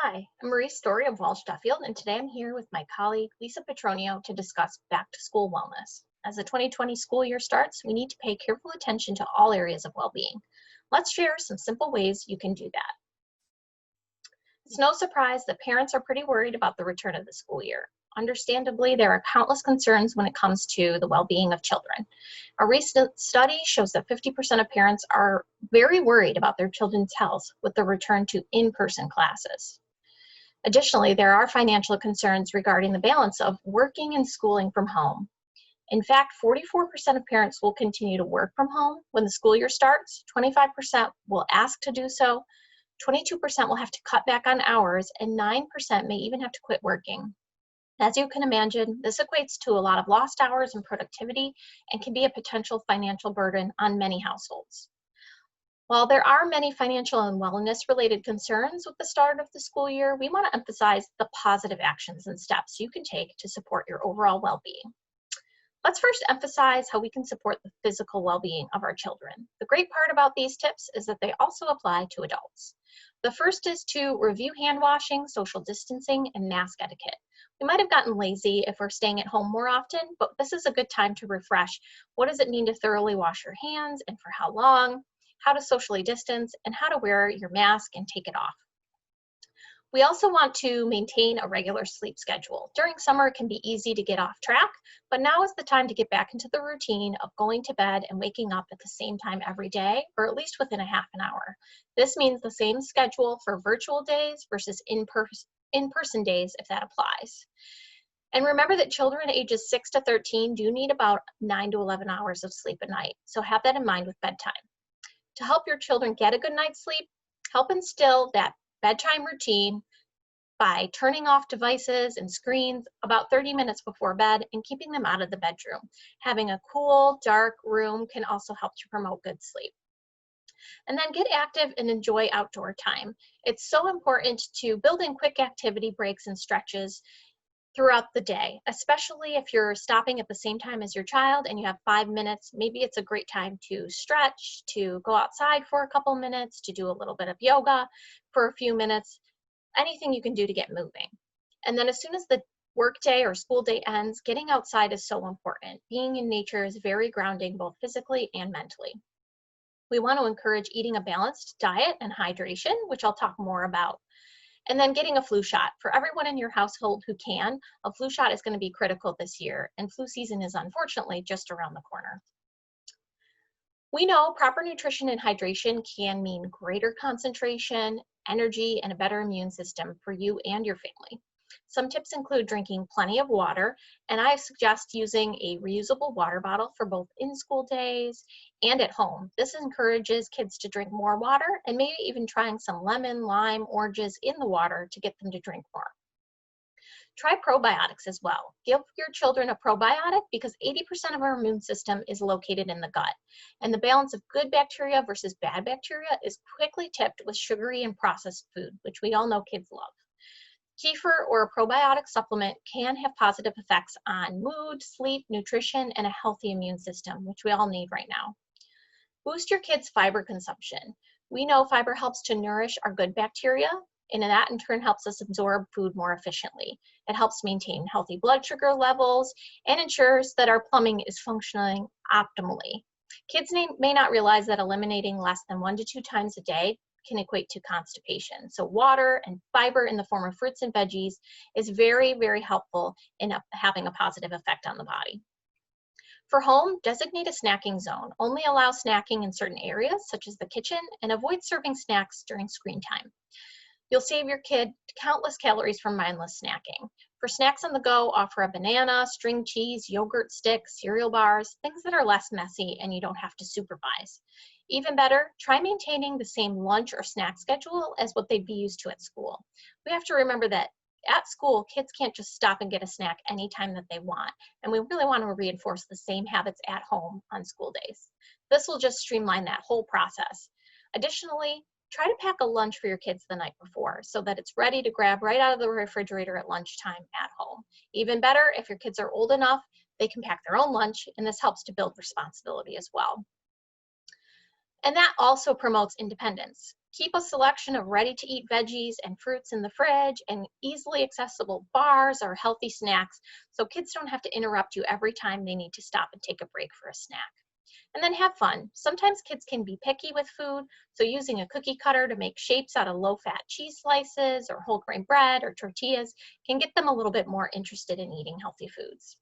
Hi, I'm Marie Story of Walsh Duffield, and today I'm here with my colleague Lisa Petronio to discuss back to school wellness. As the 2020 school year starts, we need to pay careful attention to all areas of well-being. Let's share some simple ways you can do that. It's no surprise that parents are pretty worried about the return of the school year. Understandably, there are countless concerns when it comes to the well-being of children. A recent study shows that 50% of parents are very worried about their children's health with the return to in-person classes. Additionally, there are financial concerns regarding the balance of working and schooling from home. In fact, 44% of parents will continue to work from home when the school year starts, 25% will ask to do so, 22% will have to cut back on hours, and 9% may even have to quit working. As you can imagine, this equates to a lot of lost hours and productivity and can be a potential financial burden on many households. While there are many financial and wellness-related concerns with the start of the school year, we want to emphasize the positive actions and steps you can take to support your overall well-being. Let's first emphasize how we can support the physical well-being of our children. The great part about these tips is that they also apply to adults. The first is to review hand washing, social distancing, and mask etiquette. We might have gotten lazy if we're staying at home more often, but this is a good time to refresh. What does it mean to thoroughly wash your hands and for how long? How to socially distance, and how to wear your mask and take it off. We also want to maintain a regular sleep schedule. During summer, it can be easy to get off track, but now is the time to get back into the routine of going to bed and waking up at the same time every day, or at least within a half an hour. This means the same schedule for virtual days versus in-person days, if that applies. And remember that children ages 6 to 13 do need about 9 to 11 hours of sleep a night, so have that in mind with bedtime. To help your children get a good night's sleep, help instill that bedtime routine by turning off devices and screens about 30 minutes before bed and keeping them out of the bedroom. Having a cool, dark room can also help to promote good sleep. And then get active and enjoy outdoor time. It's so important to build in quick activity breaks and stretches throughout the day, especially if you're stopping at the same time as your child and you have 5 minutes. Maybe it's a great time to stretch, to go outside for a couple minutes, to do a little bit of yoga for a few minutes, anything you can do to get moving. And then as soon as the work day or school day ends, getting outside is so important. Being in nature is very grounding, both physically and mentally. We want to encourage eating a balanced diet and hydration, which I'll talk more about. And then getting a flu shot. For everyone in your household who can, a flu shot is going to be critical this year, and flu season is unfortunately just around the corner. We know proper nutrition and hydration can mean greater concentration, energy, and a better immune system for you and your family. Some tips include drinking plenty of water, and I suggest using a reusable water bottle for both in-school days and at home. This encourages kids to drink more water and maybe even trying some lemon, lime, oranges in the water to get them to drink more. Try probiotics as well. Give your children a probiotic because 80% of our immune system is located in the gut, and the balance of good bacteria versus bad bacteria is quickly tipped with sugary and processed food, which we all know kids love. Kefir or a probiotic supplement can have positive effects on mood, sleep, nutrition, and a healthy immune system, which we all need right now. Boost your kids' fiber consumption. We know fiber helps to nourish our good bacteria, and that in turn helps us absorb food more efficiently. It helps maintain healthy blood sugar levels and ensures that our plumbing is functioning optimally. Kids may not realize that eliminating less than 1 to 2 times a day can equate to constipation. So water and fiber in the form of fruits and veggies is very, very helpful in having a positive effect on the body. For home, designate a snacking zone. Only allow snacking in certain areas, such as the kitchen, and avoid serving snacks during screen time. You'll save your kid countless calories from mindless snacking. For snacks on the go, offer a banana, string cheese, yogurt sticks, cereal bars, things that are less messy and you don't have to supervise. Even better, try maintaining the same lunch or snack schedule as what they'd be used to at school. We have to remember that at school, kids can't just stop and get a snack anytime that they want, and we really want to reinforce the same habits at home on school days. This will just streamline that whole process. Additionally, try to pack a lunch for your kids the night before so that it's ready to grab right out of the refrigerator at lunchtime at home. Even better, if your kids are old enough, they can pack their own lunch, and this helps to build responsibility as well. And that also promotes independence. Keep a selection of ready-to-eat veggies and fruits in the fridge and easily accessible bars or healthy snacks so kids don't have to interrupt you every time they need to stop and take a break for a snack. And then have fun. Sometimes kids can be picky with food, so using a cookie cutter to make shapes out of low-fat cheese slices or whole grain bread or tortillas can get them a little bit more interested in eating healthy foods.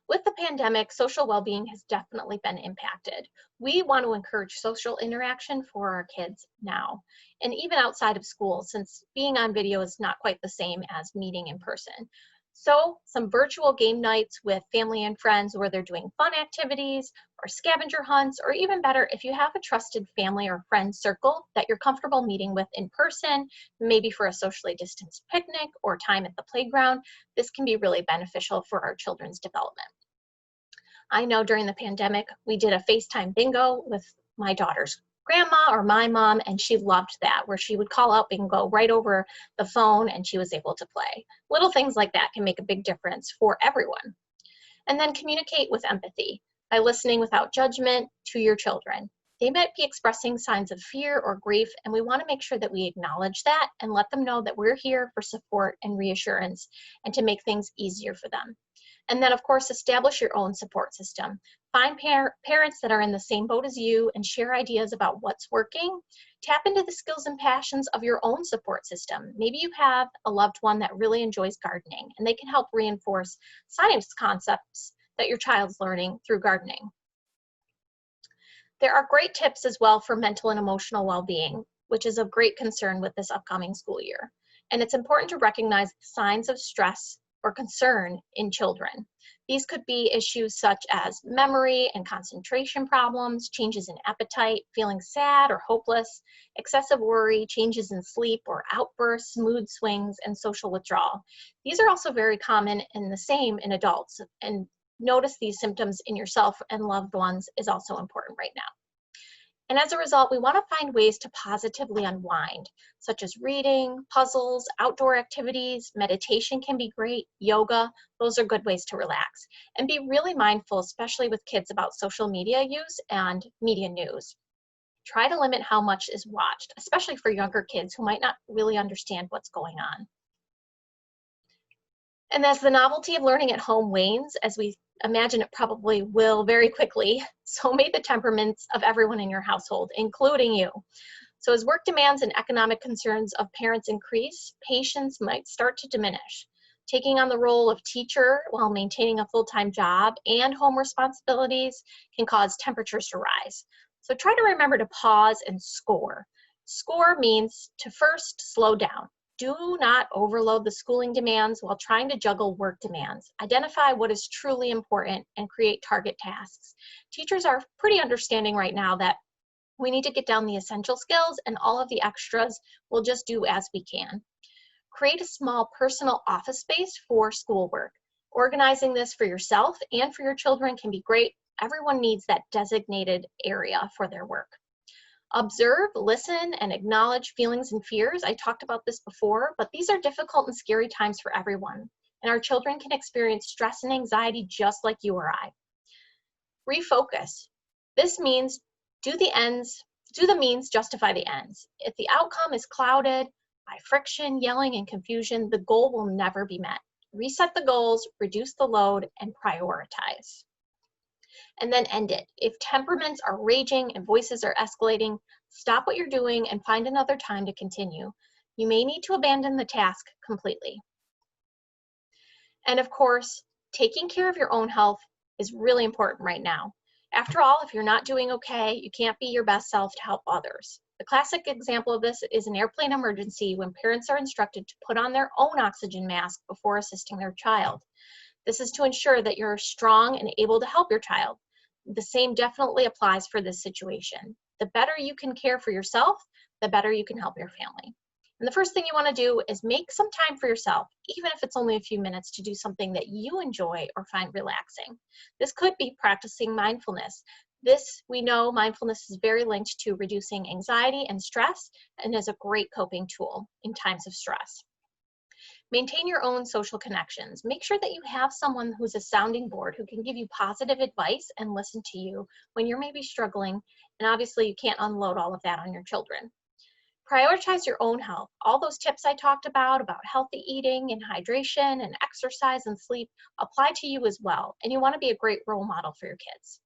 With the pandemic, social well-being has definitely been impacted. We want to encourage social interaction for our kids now, and even outside of school, since being on video is not quite the same as meeting in person. So some virtual game nights with family and friends where they're doing fun activities or scavenger hunts, or even better, if you have a trusted family or friend circle that you're comfortable meeting with in person, maybe for a socially distanced picnic or time at the playground, this can be really beneficial for our children's development. I know during the pandemic, we did a FaceTime bingo with my daughter's grandma or my mom, and she loved that, where she would call out bingo right over the phone and she was able to play. Little things like that can make a big difference for everyone. And then communicate with empathy by listening without judgment to your children. They might be expressing signs of fear or grief, and we want to make sure that we acknowledge that and let them know that we're here for support and reassurance and to make things easier for them. And then, of course, establish your own support system. Find parents that are in the same boat as you and share ideas about what's working. Tap into the skills and passions of your own support system. Maybe you have a loved one that really enjoys gardening, and they can help reinforce science concepts that your child's learning through gardening. There are great tips as well for mental and emotional well-being, which is of great concern with this upcoming school year. And it's important to recognize signs of stress or concern in children. These could be issues such as memory and concentration problems, changes in appetite, feeling sad or hopeless, excessive worry, changes in sleep or outbursts, mood swings, and social withdrawal. These are also very common and the same in adults, and notice these symptoms in yourself and loved ones is also important right now. And as a result, we want to find ways to positively unwind, such as reading, puzzles, outdoor activities, meditation can be great, yoga, those are good ways to relax. And be really mindful, especially with kids, about social media use and media news. Try to limit how much is watched, especially for younger kids who might not really understand what's going on. And as the novelty of learning at home wanes, as we imagine it probably will very quickly, so may the temperaments of everyone in your household, including you. So as work demands and economic concerns of parents increase, patience might start to diminish. Taking on the role of teacher while maintaining a full-time job and home responsibilities can cause temperatures to rise. So try to remember to pause and score. Score means to first slow down. Do not overload the schooling demands while trying to juggle work demands. Identify what is truly important and create target tasks. Teachers are pretty understanding right now that we need to get down the essential skills, and all of the extras we'll just do as we can. Create a small personal office space for schoolwork. Organizing this for yourself and for your children can be great. Everyone needs that designated area for their work. Observe, listen, and acknowledge feelings and fears. I talked about this before, but these are difficult and scary times for everyone, and our children can experience stress and anxiety just like you or I. Refocus. This means do the means justify the ends. If the outcome is clouded by friction, yelling, and confusion, the goal will never be met. Reset the goals, reduce the load, and prioritize. And then end it. If temperaments are raging and voices are escalating, stop what you're doing and find another time to continue. You may need to abandon the task completely. And of course, taking care of your own health is really important right now. After all, if you're not doing okay, you can't be your best self to help others. The classic example of this is an airplane emergency when parents are instructed to put on their own oxygen mask before assisting their child. This is to ensure that you're strong and able to help your child. The same definitely applies for this situation. The better you can care for yourself, the better you can help your family. And the first thing you want to do is make some time for yourself, even if it's only a few minutes, to do something that you enjoy or find relaxing. This could be practicing mindfulness. This, we know, mindfulness is very linked to reducing anxiety and stress and is a great coping tool in times of stress. Maintain your own social connections. Make sure that you have someone who's a sounding board who can give you positive advice and listen to you when you're maybe struggling. And obviously, you can't unload all of that on your children. Prioritize your own health. All those tips I talked about healthy eating and hydration and exercise and sleep, apply to you as well. And you want to be a great role model for your kids.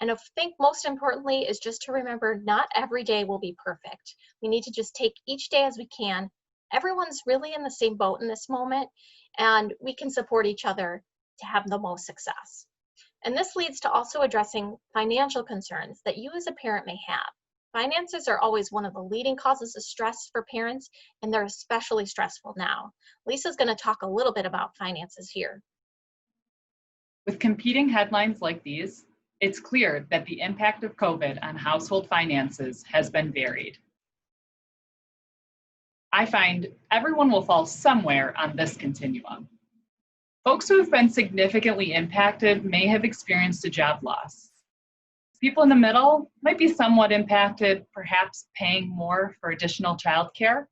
And I think most importantly is just to remember not every day will be perfect. We need to just take each day as we can. Everyone's really in the same boat in this moment, and we can support each other to have the most success. And this leads to also addressing financial concerns that you as a parent may have. Finances are always one of the leading causes of stress for parents, and they're especially stressful now. Lisa's going to talk a little bit about finances here. With competing headlines like these, it's clear that the impact of COVID on household finances has been varied. I find everyone will fall somewhere on this continuum. Folks who have been significantly impacted may have experienced a job loss. People in the middle might be somewhat impacted, perhaps paying more for additional childcare.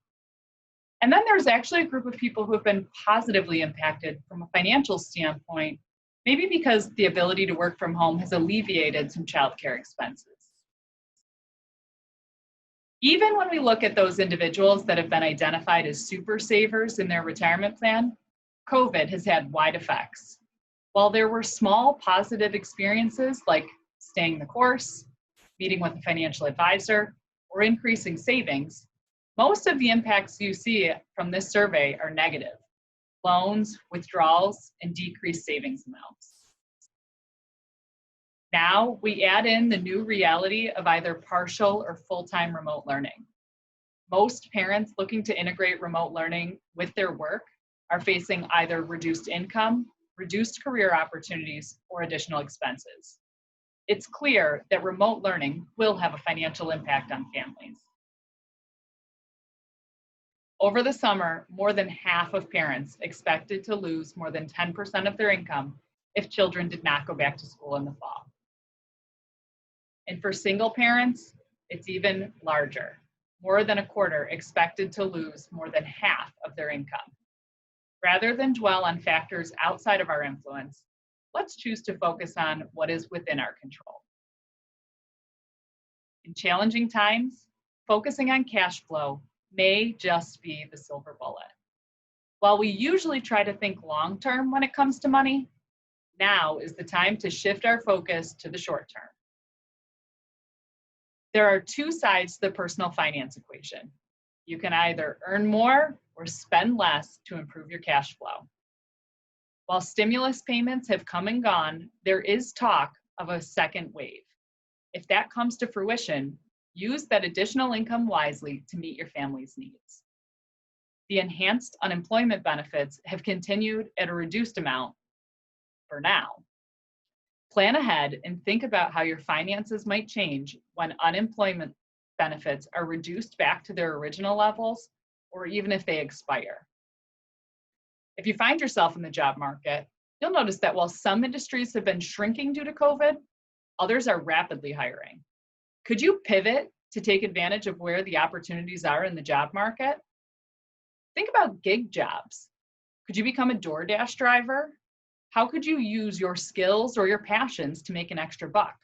And then there's actually a group of people who have been positively impacted from a financial standpoint, maybe because the ability to work from home has alleviated some childcare expenses. Even when we look at those individuals that have been identified as super savers in their retirement plan, COVID has had wide effects. While there were small positive experiences like staying the course, meeting with a financial advisor, or increasing savings, most of the impacts you see from this survey are negative: loans, withdrawals, and decreased savings amounts. Now we add in the new reality of either partial or full-time remote learning. Most parents looking to integrate remote learning with their work are facing either reduced income, reduced career opportunities, or additional expenses. It's clear that remote learning will have a financial impact on families. Over the summer, more than half of parents expected to lose more than 10% of their income if children did not go back to school in the fall. And for single parents, it's even larger. More than a quarter expected to lose more than half of their income. Rather than dwell on factors outside of our influence, let's choose to focus on what is within our control. In challenging times, focusing on cash flow may just be the silver bullet. While we usually try to think long-term when it comes to money, now is the time to shift our focus to the short term. There are two sides to the personal finance equation. You can either earn more or spend less to improve your cash flow. While stimulus payments have come and gone, there is talk of a second wave. If that comes to fruition, use that additional income wisely to meet your family's needs. The enhanced unemployment benefits have continued at a reduced amount for now. Plan ahead and think about how your finances might change when unemployment benefits are reduced back to their original levels, or even if they expire. If you find yourself in the job market, you'll notice that while some industries have been shrinking due to COVID, others are rapidly hiring. Could you pivot to take advantage of where the opportunities are in the job market? Think about gig jobs. Could you become a DoorDash driver? How could you use your skills or your passions to make an extra buck?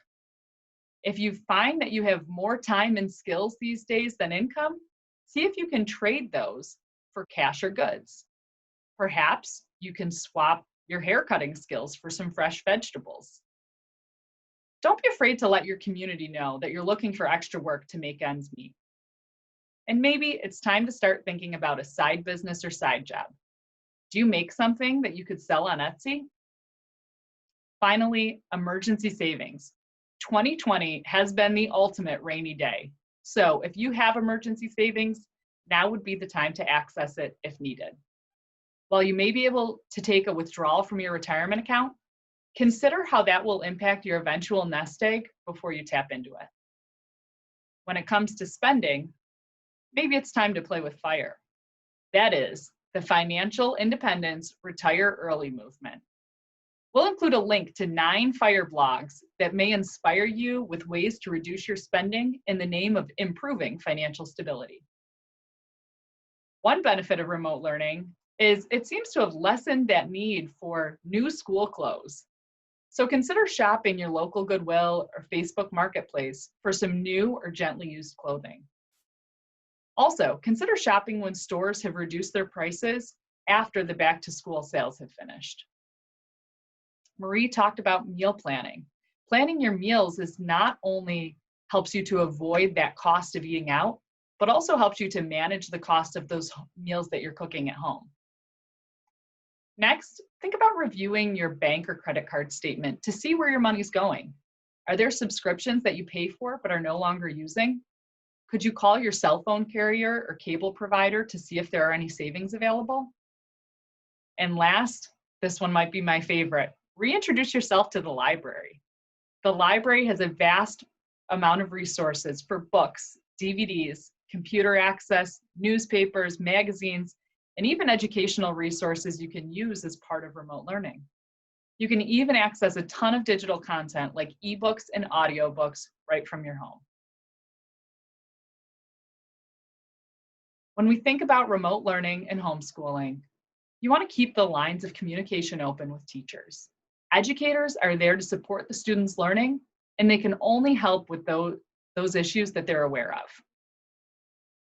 If you find that you have more time and skills these days than income, see if you can trade those for cash or goods. Perhaps you can swap your haircutting skills for some fresh vegetables. Don't be afraid to let your community know that you're looking for extra work to make ends meet. And maybe it's time to start thinking about a side business or side job. Do you make something that you could sell on Etsy? Finally, emergency savings. 2020 has been the ultimate rainy day. So if you have emergency savings, now would be the time to access it if needed. While you may be able to take a withdrawal from your retirement account, consider how that will impact your eventual nest egg before you tap into it. When it comes to spending, maybe it's time to play with fire. That is, the Financial Independence Retire Early movement. We'll include a link to 9 FIRE blogs that may inspire you with ways to reduce your spending in the name of improving financial stability. One benefit of remote learning is it seems to have lessened that need for new school clothes. So consider shopping your local Goodwill or Facebook Marketplace for some new or gently used clothing. Also, consider shopping when stores have reduced their prices after the back to school sales have finished. Marie talked about meal planning. Planning your meals is not only helps you to avoid that cost of eating out, but also helps you to manage the cost of those meals that you're cooking at home. Next, think about reviewing your bank or credit card statement to see where your money's going. Are there subscriptions that you pay for but are no longer using? Could you call your cell phone carrier or cable provider to see if there are any savings available? And last, this one might be my favorite, reintroduce yourself to the library. The library has a vast amount of resources for books, DVDs, computer access, newspapers, magazines, and even educational resources you can use as part of remote learning. You can even access a ton of digital content like ebooks and audiobooks right from your home. When we think about remote learning and homeschooling, you want to keep the lines of communication open with teachers. Educators are there to support the students' learning, and they can only help with those issues that they're aware of.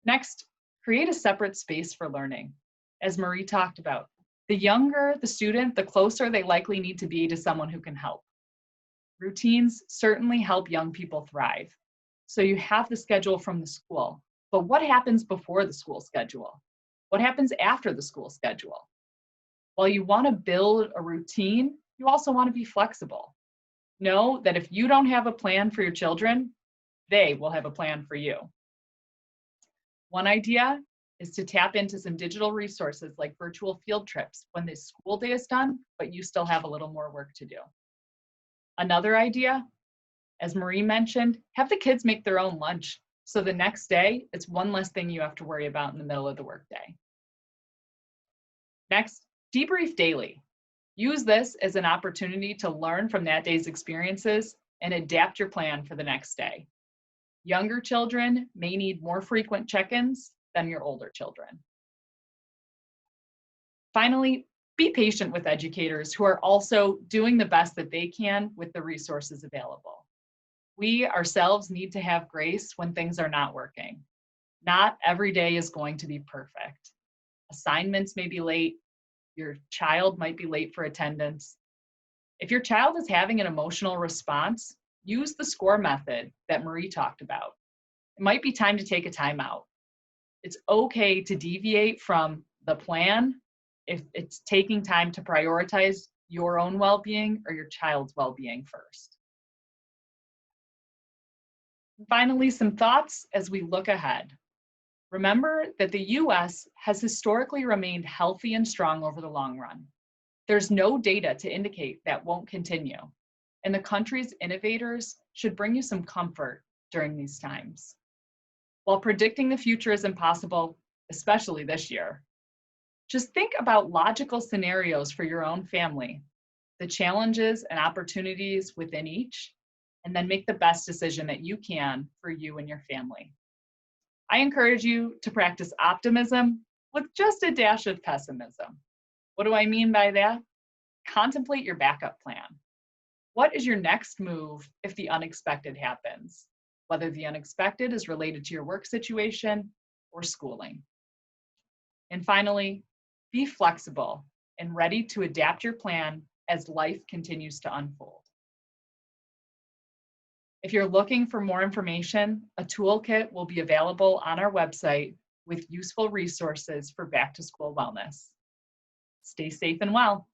Next, create a separate space for learning. As Marie talked about, the younger the student, the closer they likely need to be to someone who can help. Routines certainly help young people thrive. So you have the schedule from the school, but what happens before the school schedule? What happens after the school schedule? While you want to build a routine, you also want to be flexible. Know that if you don't have a plan for your children, they will have a plan for you. One idea is to tap into some digital resources like virtual field trips when the school day is done, but you still have a little more work to do. Another idea, as Marie mentioned, have the kids make their own lunch. So the next day, it's one less thing you have to worry about in the middle of the workday. Next, debrief daily. Use this as an opportunity to learn from that day's experiences and adapt your plan for the next day. Younger children may need more frequent check-ins than your older children. Finally, be patient with educators who are also doing the best that they can with the resources available. We ourselves need to have grace when things are not working. Not every day is going to be perfect. Assignments may be late. Your child might be late for attendance. If your child is having an emotional response, use the SCORE method that Marie talked about. It might be time to take a timeout. It's okay to deviate from the plan if it's taking time to prioritize your own well-being or your child's well-being first. And finally, some thoughts as we look ahead. Remember that the US has historically remained healthy and strong over the long run. There's no data to indicate that won't continue, and the country's innovators should bring you some comfort during these times. While predicting the future is impossible, especially this year, just think about logical scenarios for your own family, the challenges and opportunities within each, and then make the best decision that you can for you and your family. I encourage you to practice optimism with just a dash of pessimism. What do I mean by that? Contemplate your backup plan. What is your next move if the unexpected happens? Whether the unexpected is related to your work situation or schooling. And finally, be flexible and ready to adapt your plan as life continues to unfold. If you're looking for more information, a toolkit will be available on our website with useful resources for back to school wellness. Stay safe and well.